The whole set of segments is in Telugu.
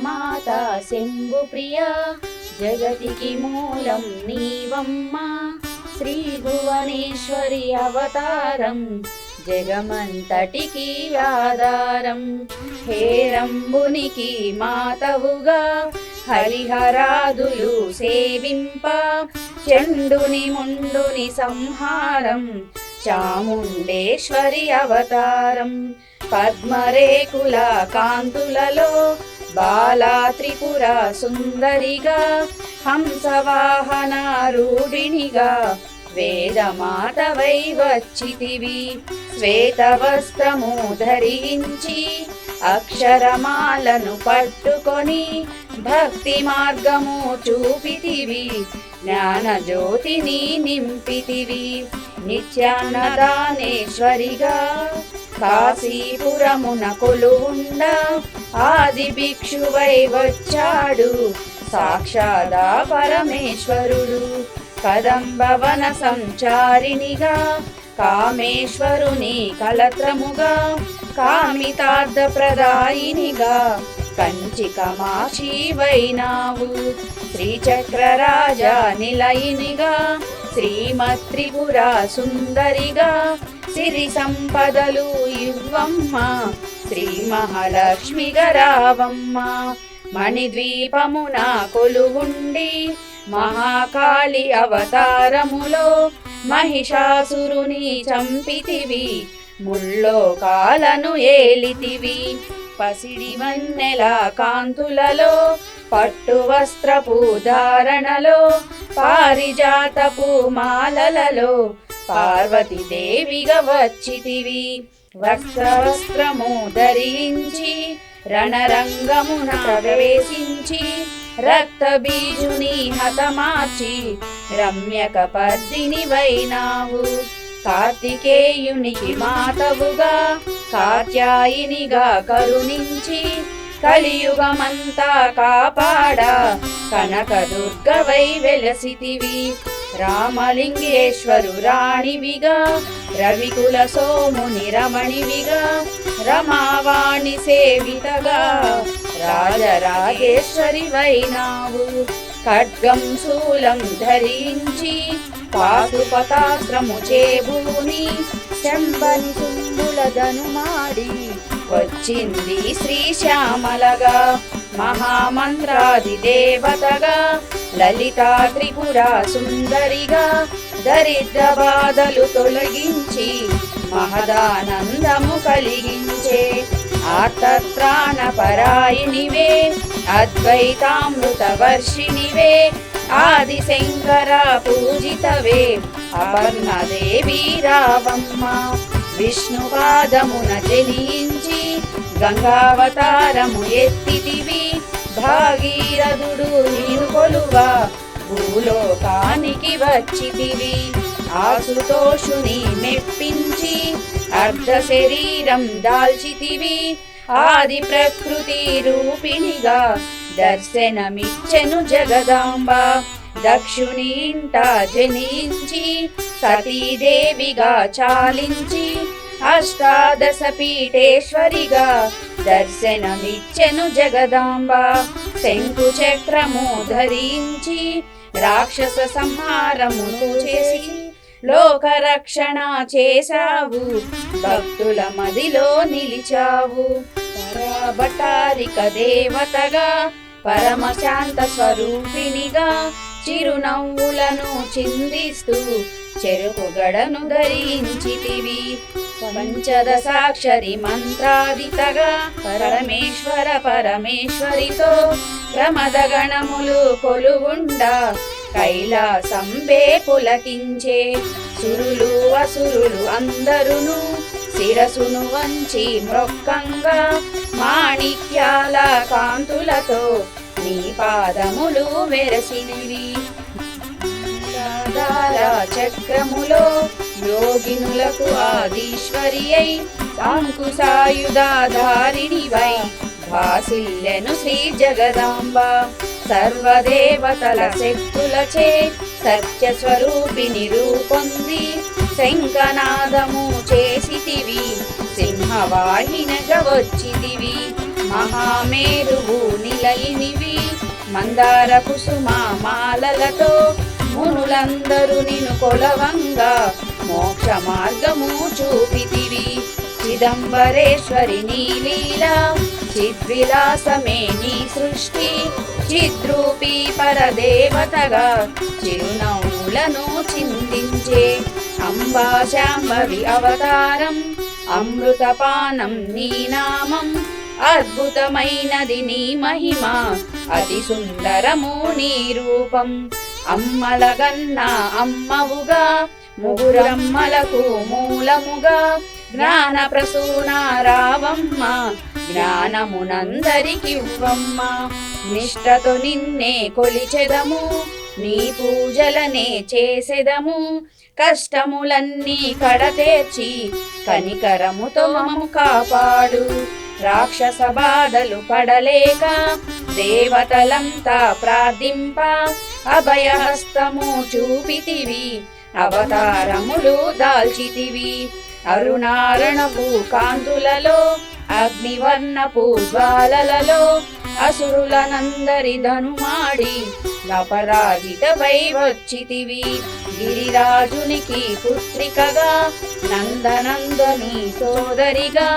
మాత శంభు ప్రియ జగతికి మూలం నీవమ్మా శ్రీ భువనేశ్వరి అవతారం జగమంతటికి ఆధారం హేరంబునికి మాతవుగా హరిహరాదులు సేవింప చండుని ముండుని సంహారం చాముండేశ్వరి అవతారం పద్మరేకుల కాంతులలో బాలా త్రిపుర సుందరిగా హంసవాహన రూఢినిగా వేదమాతవై వచ్చితివి శ్వేత వస్త్రము ధరించి అక్షరమాలను పట్టుకొని భక్తి మార్గము చూపితివి జ్ఞాన జ్యోతిని నింపితివి నిత్యాన్నదానేశ్వరిగా కాశీపురమున కొలువుండ ఆది భిక్షువై వచ్చాడు సాక్షాదా పరమేశ్వరుడు కదంబవన సంచారినిగా కామేశ్వరుని కలత్రముగా కామితార్థ ప్రదాయినిగా కంచి కమాక్షి వైనావు శ్రీచక్రరాజ నిలయినిగా శ్రీమత్రిపుర సుందరిగా సిరి సంపదలు ఇవ్వమ్మ శ్రీ మహాలక్ష్మిగా రావమ్మ మణిద్వీపమున కొలువుండి మహాకాళి అవతారములో మహిషాసురుని చంపితివి ముల్లోకాలను ఏలితివి పసిడి వన్నెల కాంతులలో పట్టు వస్త్రపు ధారణలో పారిజాతపు మాలలలో పార్వతీదేవిగా వచ్చితివి వస్త్రము ధరించి రణరంగమున ప్రవేశించి రక్త బీజుని హతమార్చి రమ్యక పద్దిని వైనావు కార్తికేయునికి మాతవుగా కాత్యాయినిగా కరుణించి కలియుగమంతా కాపాడ కనకదుర్గవై వెలసితివి రామలింగేశ్వరు రాణివిగా రవికుల సోముని రమణివిగా రమావాణి సేవితగా రాజరాజేశ్వరి వైనావు ఖడ్గం శూలం ధరించి పాశుపతాస్త్రము చేబూని శంబని కుంభులదను మాడి వచ్చింది శ్రీ శ్యామలగా మహామంత్రాది దేవతగా లలితా త్రిపుర సుందరిగా దరిద్ర బాధలు తొలగించి మహదానందము కలిగించే ఆర్తత్రాణ పరాయినివే అద్వైతామృత వర్షినివే ఆది శంకర పూజితవే అపర్ణదేవి రావమ్మ విష్ణుపాదమున జనించి గంగావతారము ఎత్తితివి భాగీరథుడు నీరు కొలువా భూలోకానికి వచ్చితివి ఆసుతోషుని మెప్పించి అర్ధ శరీరం దాల్చితివి ఆది ప్రకృతి రూపిణిగా దర్శనమిచ్చెను జగదాంబ దక్షుని ఇంట జనించి సతీదేవిగా చాలించి అష్టాదశ పీఠేశ్వరిగా దర్శనమిచ్చెను జగదాంబ శంకు చక్రము ధరించి రాక్షస సంహారమును చేసి లోకరక్షణ చేశావు భక్తుల మదిలో నిలిచావు పరాభటారిక దేవతగా పరమశాంత స్వరూపిణిగా చిరునవ్వులను చిందిస్తూ చెరుకు గడను ధరించితివి పంచదశాక్షరి మంత్రాదితగా పరమేశ్వరితో ప్రమదగణములు కొలువుండా కైలాసంబే పులకించే సురులు అసురులు అందరును శిరసును వంచి మ్రొక్కంగా మాణిక్యాల కాంతులతో నీ పాదములు వెరసినవి చక్రములో యోగినులకు ఆదీశ్వరి అయి అంకుశాయుధారిణివై భాసిల్లెను శ్రీ జగదాంబ సర్వదేవతల శక్తులచే సత్య స్వరూపిణి రూపొంది శంఖనాదము చేసితివి సింహవాహినగా వచ్చితివి మహామేరువు నిలయినివి మందార కుసుమ మాలలతో మునులందరూ నిన్ను కొలవంగా మోక్ష మార్గము చూపితివి. చిదంబరేశ్వరి నీ లీలా చిద్విలాసమే నీ సృష్టి చిద్రూపీ పరదేవతగా చిరునవ్వులను చిందించే అంబా శాంభవి అవతారం అమృతపానం నీ నామం అద్భుతమైనది నీ మహిమ అతి సుందరము నీ రూపం. అమ్మలగన్న అమ్మవుగా ముగురమ్మలకు మూలముగా జ్ఞాన ప్రసూన రావమ్మ జ్ఞానమునందరికివ్వమ్మ. నిష్ఠతో నిన్నే కొలిచెదము నీ పూజలనే చేసెదము కష్టములన్నీ కడతేర్చి కనికరముతో మము కాపాడు. రాక్షస బాధలు పడలేక దేవతలంతా ప్రార్థింప అభయహస్తము చూపితివి అవతారములు దాల్చితివి. అరుణారణపు కాంతులలో అగ్నివర్ణపు జ్వాలలలో అసురులనందరి ధనుమాడి అపరాజితపై వచ్చితివి. గిరిరాజునికి పుత్రికగా నందనందని సోదరిగా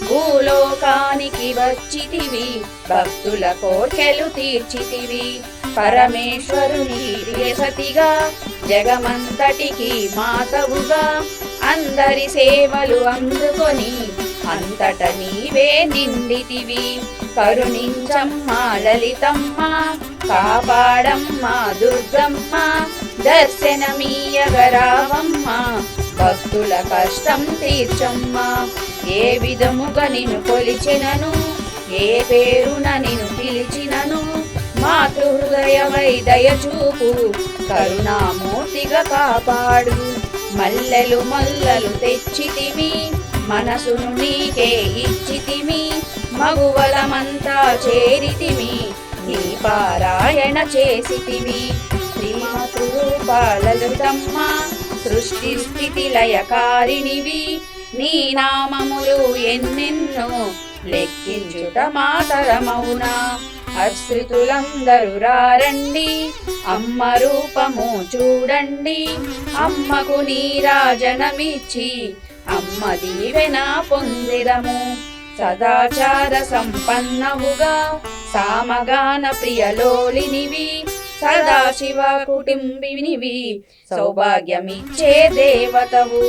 భూలోకానికి వచ్చితివి భక్తుల కోర్కెలు తీర్చితివి. పరమేశ్వరుని ప్రియసతిగా జగమంతటికి మాతవుగా అందరి సేవలు అందుకొని అంతట నీవే నిండితివి. కరుణించమ్మ లలితమ్మ కాపాడమ్మ దుర్గమ్మ దర్శనమీయగరావమ్మ భక్తుల కష్టం తీర్చమ్మ. ఏ విధముగా నిన్ను కొలిచినను ఏ పేరున నిన్ను పిలిచినను మాతృహృదయమై దయచూపు కరుణామూర్తిగా కాపాడు. మల్లెలు మల్లలు తెచ్చితిమి మనసును నీకే ఇచ్చితిమి మగువలమంతా చేరితిమి నీ పారాయణ చేసితివి. శ్రీమాతృరూపాలలుతమ్మ సృష్టి స్థితి లయకారినివి నీ నామములు ఎన్నెన్నో లెక్కించుట మాతరమౌనా. ఆశ్రితులందరూ రారండి అమ్మ రూపము చూడండి అమ్మకు నీరాజనమిచ్చి అమ్మ దీవెన పొందిరము. సదాచార సంపన్నవుగా సామగాన ప్రియలోలినివి సదాశివ కుటుంబినివి సౌభాగ్యమిచ్చే దేవతవు.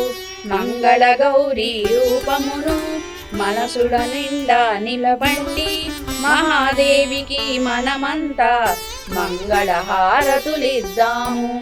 మంగళ గౌరీ రూపమును మనసుడ నిండా నిలబండి మహాదేవికి మనమంతా మంగళ హారతులిద్దాము.